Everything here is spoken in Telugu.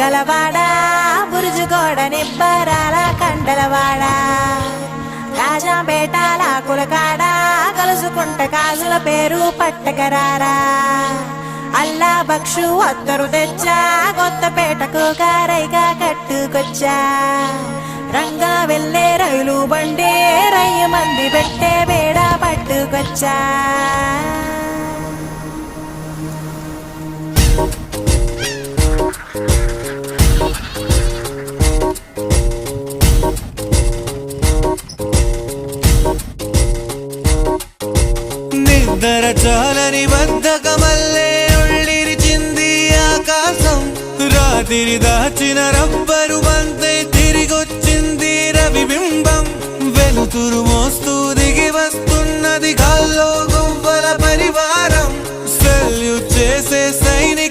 కొండలవాడ బురుజుగోడ నిబ్బరాల కండలవాడ రాజాపేటాల కులకాడ కలుసుకుంట కాజుల పేరు పట్టకరారా అల్లా బక్షు అత్తరు తెచ్చా కొత్తపేటకు కారైగా కట్టుకొచ్చా రంగా వెళ్ళే రైలు బండి రయ్య మంది పెట్టే బేడ పట్టుకొచ్చా నిద్ర చాలని బద్ధకమల్లే ఒళ్ళిరిచింది ఆకాశం రాత్రి దాచిన రబ్బరు బంతే తిరిగొచ్చింది రవిబింబం వెలుతురు మోస్తూ దిగి వస్తున్నది గాల్లో గువ్వల పరివారం సెల్యూట్ చేసే సైనిక